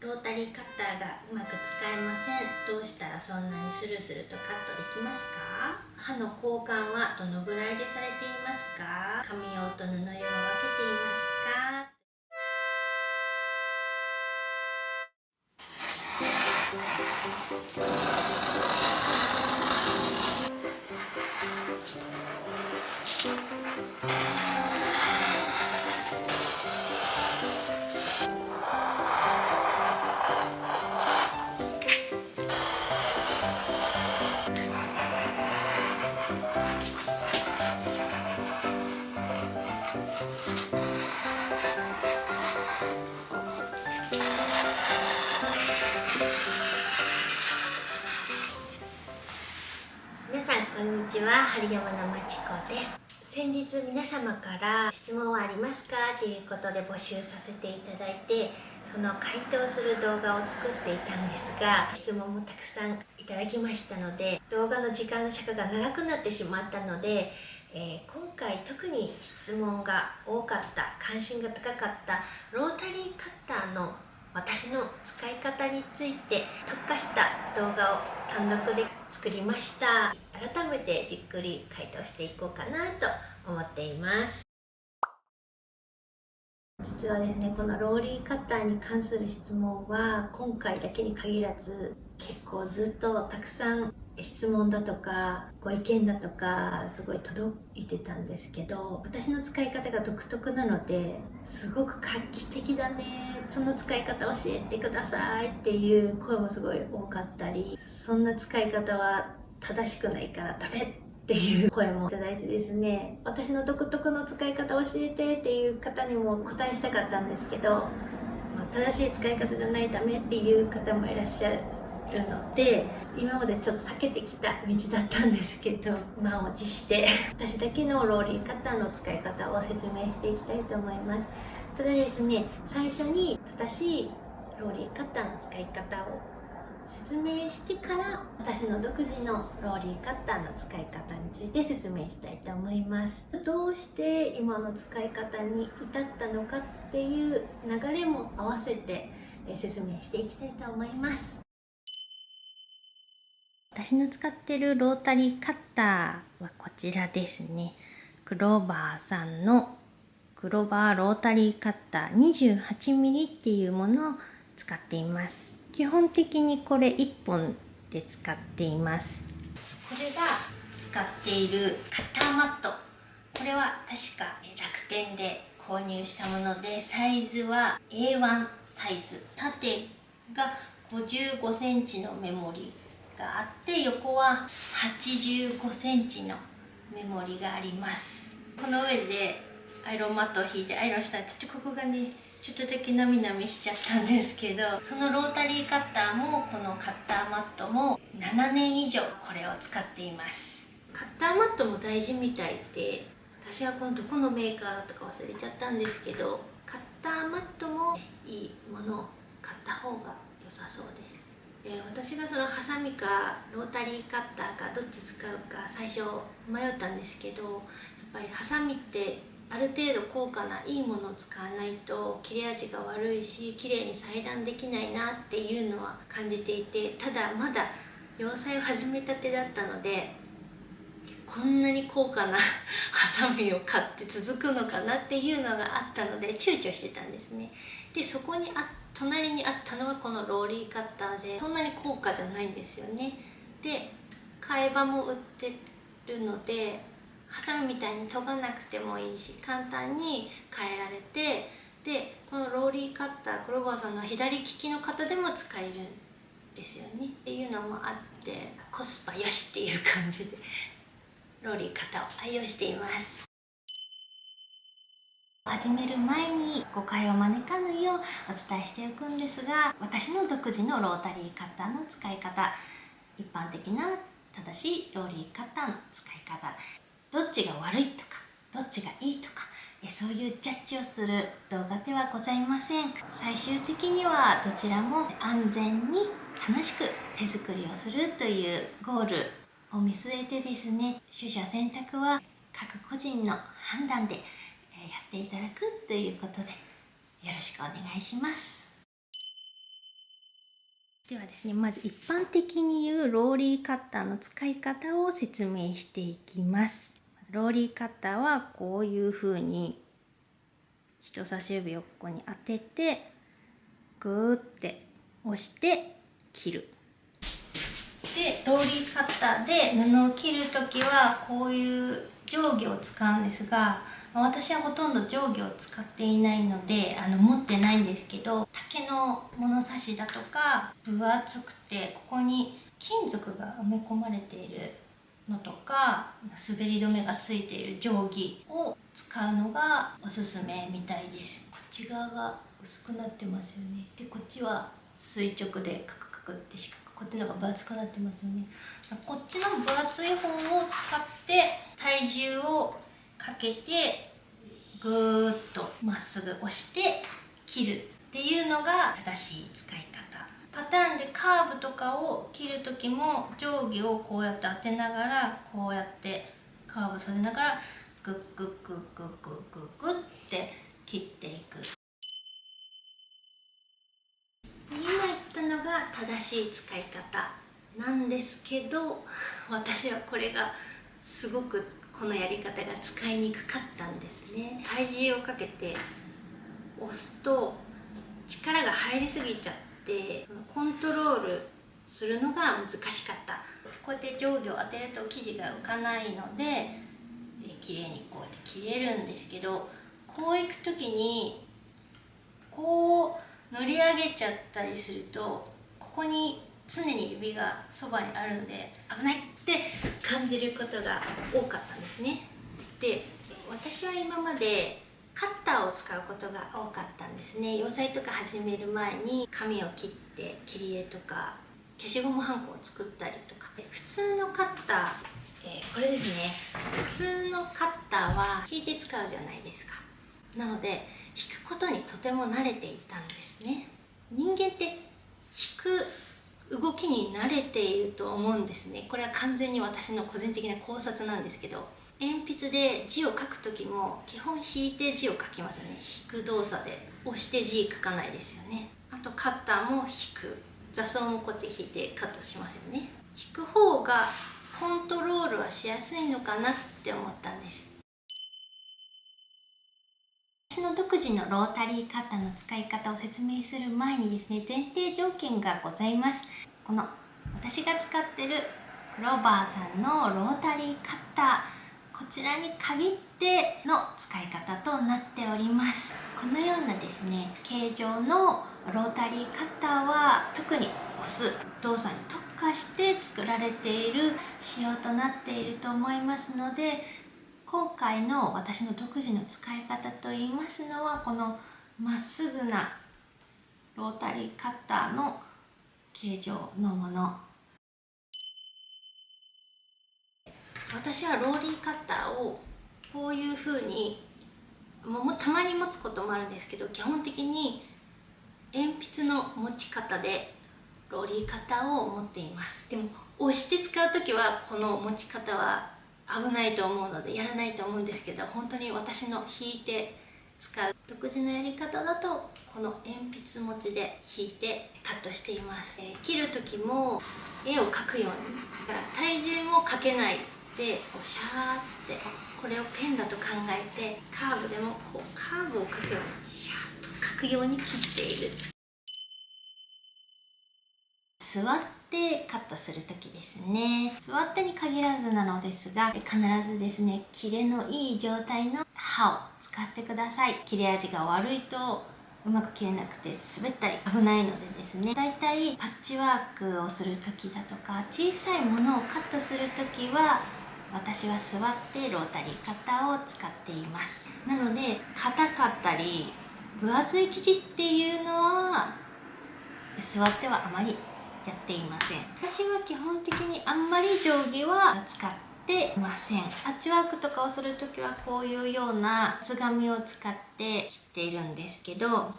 ロータリーカッターがうまく使えません。どうしたらそんなにスルスルとカットできますか？刃の交換はどのぐらいでされていますか？紙用と布用を分けていますか？皆さんこんにちは、春山のまちこです。先日皆様から質問はありますかということで募集させていただいて、その回答する動画を作っていたんですが、質問もたくさんいただきましたので、動画の時間の尺が長くなってしまったので、今回特に質問が多かった、関心が高かったロータリーカッターの私の使い方について特化した動画を単独で作りました。改めてじっくり回答していこうかなと思っています。実はですね、このローリーカッターに関する質問は今回だけに限らず結構ずっとたくさん質問だとかご意見だとかすごい届いてたんですけど、私の使い方が独特なのですごく画期的だね、その使い方教えてくださいっていう声もすごい多かったり、そんな使い方は正しくないからダメっていう声もいただいてですね、私の独特の使い方を教えてっていう方にもお答えしたかったんですけど、正しい使い方じゃないとダメっていう方もいらっしゃるので、今までちょっと避けてきた道だったんですけど、満を持して私だけのローリーカッターの使い方を説明していきたいと思います。ただですね、最初に正しいローリーカッターの使い方を説明してから私の独自のローリーカッターの使い方について説明したいと思います。どうして今の使い方に至ったのかっていう流れも合わせて説明していきたいと思います。私の使っているロータリーカッターはこちらですね。クローバーさんのクローバーロータリーカッター 28mm っていうものを使っています。基本的にこれ1本で使っています。これが使っているカッターマット、これは確か楽天で購入したもので、サイズは A1 サイズ、縦が55センチのメモリがあって、横は85センチのメモリがあります。この上でアイロンマットを引いてアイロンしたら、ちょっとここがねちょっとだけなみなみしちゃったんですけど、そのロータリーカッターもこのカッターマットも7年以上これを使っています。カッターマットも大事みたいで、私はこのどこのメーカーだったか忘れちゃったんですけど、カッターマットもいいものを買った方が良さそうです。私がそのハサミかロータリーカッターかどっち使うか最初迷ったんですけど、やっぱりハサミってある程度高価ないいものを使わないと切れ味が悪いし綺麗に裁断できないなっていうのは感じていて、ただまだ洋裁を始めたてだったので、こんなに高価なハサミを買って続くのかなっていうのがあったので躊躇してたんですね。でそこに隣にあったのはこのローリーカッターで、そんなに高価じゃないんですよね。で替え刃も売ってるので、ハサミみたいに研がなくてもいいし簡単に変えられて、でこのローリーカッター、クローバーさんの左利きの方でも使えるんですよねっていうのもあって、コスパよしっていう感じでローリーカッターを愛用しています。始める前に誤解を招かぬようお伝えしておくんですが、私の独自のロータリーカッターの使い方、一般的な正しいローリーカッターの使い方、どっちが悪いとかどっちがいいとか、そういうジャッジをする動画ではございません。最終的にはどちらも安全に楽しく手作りをするというゴールを見据えてですね、取捨選択は各個人の判断でやっていただくということでよろしくお願いします。ではですね、まず一般的に言うローリーカッターの使い方を説明していきます。ローリーカッターはこういう風に人差し指をここに当ててグーって押して切る。でローリーカッターで布を切る時はこういう定規を使うんですが、私はほとんど定規を使っていないので持ってないんですけど、竹の物差しだとか分厚くてここに金属が埋め込まれているのとか滑り止めがついている定規を使うのがおすすめみたいです。こっち側が薄くなってますよね。でこっちは垂直でカクカクって四角、こっちの方が分厚くなってますよね。こっちの分厚い方を使って体重をかけてぐーっとまっすぐ押して切るっていうのが正しい使い方。パターンでカーブとかを切る時も定規をこうやって当てながらこうやってカーブさせながらグッグッグッグッグッグッグッって切っていく。今言ったのが正しい使い方なんですけど、私はこれがすごくこのやり方が使いにくかったんですね。体重をかけて押すと力が入りすぎちゃってそのコントロールするのが難しかった。こうやって定規を当てると生地が浮かないので綺麗にこうやって切れるんですけど、こういく時にこう乗り上げちゃったりするとここに常に指がそばにあるので危ないって感じることが多かったんですね。で私は今までカッターを使うことが多かったんですね。洋裁とか始める前に紙を切って切り絵とか消しゴムはんこを作ったりとか、普通のカッター、これですね、普通のカッターは引いて使うじゃないですか。なので引くことにとても慣れていたんですね。人間って引く動きに慣れていると思うんですね。これは完全に私の個人的な考察なんですけど、鉛筆で字を書く時も基本引いて字を書きますよね。引く動作で押して字書かないですよね。あとカッターも引く、座奏もこうやって引いてカットしますよね。引く方がコントロールはしやすいのかなって思ったんです。私の独自のロータリーカッターの使い方を説明する前にですね、前提条件がございます。この私が使ってるクローバーさんのロータリーカッター、こちらに限っての使い方となっております。このようなですね、形状のロータリーカッターは特に押す動作に特化して作られている仕様となっていると思いますので、今回の私の独自の使い方といいますのはこのまっすぐなロータリーカッターの形状のもの。私はローリーカッターをこういう風にたまに持つこともあるんですけど、基本的に鉛筆の持ち方でローリーカッターを持っています。でも押して使う時はこの持ち方は危ないと思うのでやらないと思うんですけど、本当に私の引いて使う独自のやり方だとこの鉛筆持ちで引いてカットしています。切る時も絵を描くように、だから体重もかけないでシャーってこれをペンだと考えてカーブでもこうカーブを描くようにシャーッと描くように切っている。座ってカットする時ですね。座ってに限らずなのですが、必ずですね、切れのいい状態の刃を使ってください。切れ味が悪いとうまく切れなくて滑ったり危ないのでですね、だいたいパッチワークをする時だとか小さいものをカットする時は私は座ってロータリーカッターを使っています。なので硬かったり分厚い生地っていうのは座ってはあまりやっていません。私は基本的にあんまり定規は使っていません。パッチワークとかをする時はこういうような厚紙を使って切っているんですけど、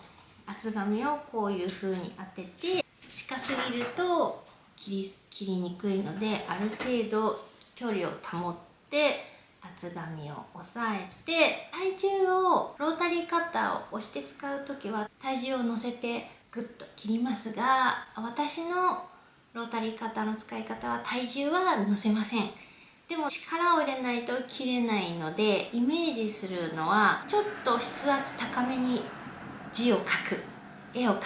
厚紙をこういう風に当てて近すぎると切りにくいので、ある程度距離を保って厚紙を押さえて、体重をロータリーカッターを押して使う時は体重を乗せてグッと切りますが、私のロータリーカッターの使い方は体重は乗せません。でも力を入れないと切れないので、イメージするのはちょっと筆圧高めに字を書く、絵を描くっ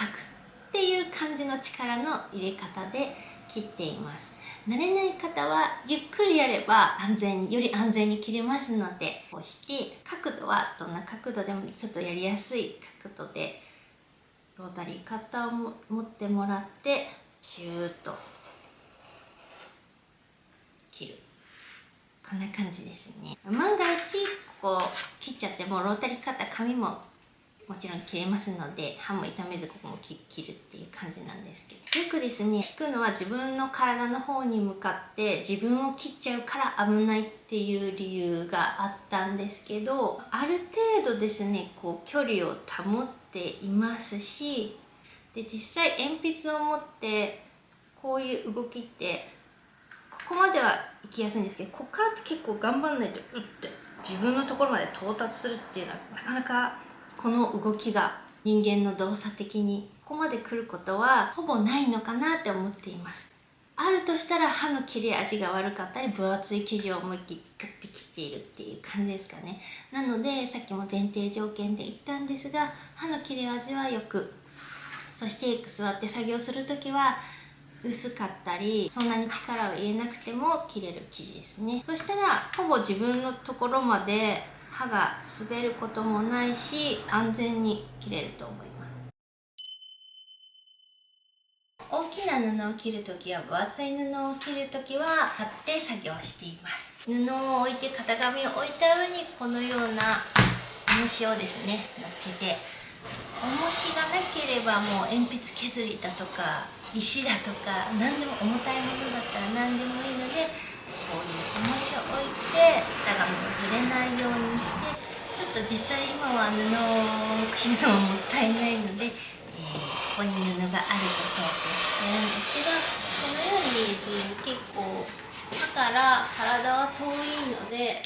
ていう感じの力の入れ方で切っています。慣れない方はゆっくりやればより安全に切れますので、こうして角度はどんな角度でもちょっとやりやすい角度でロータリーカッターを持ってもらってシューッと切る。こんな感じですね。万が一ここ切っちゃってもロータリーカッター紙ももちろん切れますので、刃も傷めずここも切るっていう感じなんですけど、よくですね引くのは自分の体の方に向かって自分を切っちゃうから危ないっていう理由があったんですけど、ある程度ですねこう距離を保っていますし、で実際鉛筆を持ってこういう動きってここまでは行きやすいんですけど、ここからって結構頑張んないとって自分のところまで到達するっていうのはなかなかこの動きが人間の動作的にここまで来ることはほぼないのかなって思っています。あるとしたら刃の切れ味が悪かったり分厚い生地を思いっきりグッて切っているっていう感じですかね。なのでさっきも前提条件で言ったんですが、刃の切れ味はよく、そして座って作業する時は薄かったりそんなに力を入れなくても切れる生地ですね。そしたらほぼ自分のところまで刃が滑ることもないし安全に切れると思います。大きな布を切るときや分厚い布を切るときは貼って作業しています。布を置いて型紙を置いた上にこのような重しをですね乗っけて、重しがなければもう鉛筆削りだとか石だとか何でも重たいものだったら何でもいいので、こういう重しを置いて型紙もずれないようにして、ちょっと実際今は布を切るのももったいないので、ここに布があると想定してるんですけど、このようにですね結構刃から体は遠いので、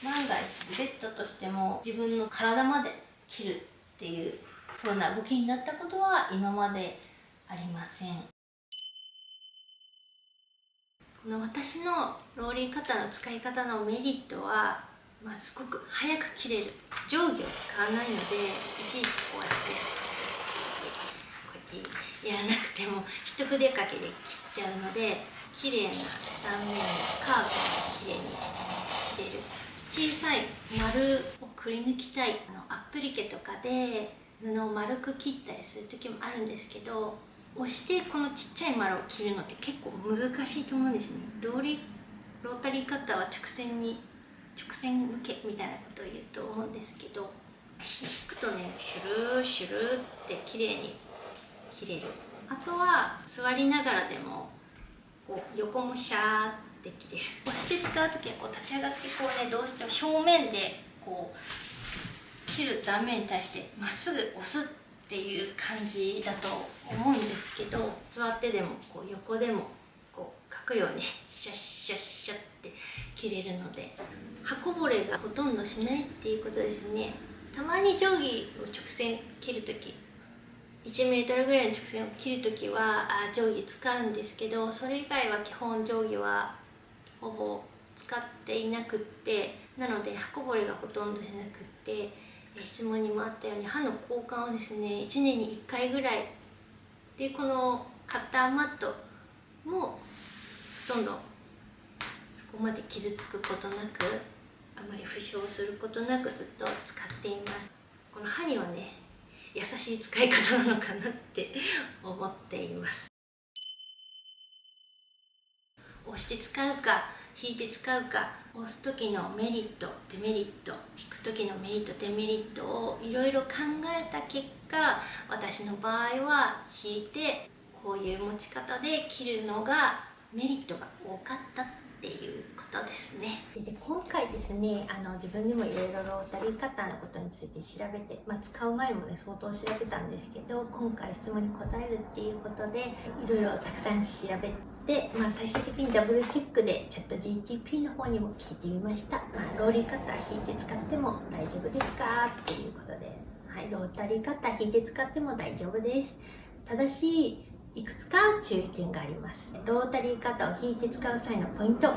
万が一滑ったとしても自分の体まで切るっていう風な動きになったことは今までありません。この私のローリーカッターの使い方のメリットは、すごく早く切れる。定規を使わないので、いちいちこうやってやらなくても一筆かけで切っちゃうので、綺麗な断面のカーブが綺麗に切れる。小さい丸をくり抜きたいアプリケとかで布を丸く切ったりする時もあるんですけど、押してこのちっちゃい丸を切るのって結構難しいと思うんですね。ロータリーカッターは直線向けみたいなことを言うと思うんですけど、引くとねシュルーシュルーって綺麗に切れる。あとは座りながらでもこう横もシャーって切れる。押して使う時はこう立ち上がってこうね、どうしても正面でこう切る断面に対してまっすぐ押すっていう感じだと思うんですけど、座ってでもこう横でもこう書くようにシャッシャッシャッって切れるので、刃こぼれがほとんどしないっていうことですね。たまに定規を直線切る時、1メートルぐらいの直線を切るときは定規使うんですけど、それ以外は基本定規はほぼ使っていなくって、なので刃こぼれがほとんどしなくって、質問にもあったように刃の交換をですね1年に1回ぐらいで、このカッターマットもほとんどそこまで傷つくことなく、あまり負傷することなくずっと使っています。この刃にはね優しい使い方なのかなって思っています。押して使うか引いて使うか、押す時のメリットデメリット、引く時のメリットデメリットをいろいろ考えた結果、私の場合は引いてこういう持ち方で切るのがメリットが多かったっていうことですね。で今回ですね自分でもいろいろロータリーカッターのことについて調べて、使う前もね相当調べたんですけど、今回質問に答えるっていうことでいろいろたくさん調べて、最終的にダブルチェックでチャット GTP の方にも聞いてみました。ローリーカッター引いて使っても大丈夫ですかっていうことで、はい、ロータリーカッター引いて使っても大丈夫です。ただし、いくつか注意点があります。ロータリーカッターを引いて使う際のポイント、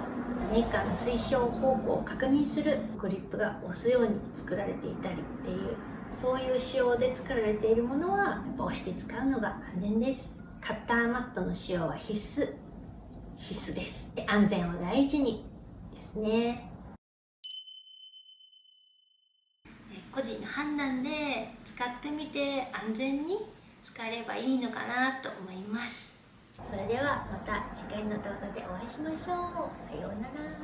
メーカーの推奨方向を確認する。グリップが押すように作られていたりっていう、そういう仕様で作られているものはやっぱ押して使うのが安全です。カッターマットの使用は必須です。安全を大事にですね。個人の判断で使ってみて安全に使えればいいのかなと思います。それではまた次回の動画でお会いしましょう。さようなら。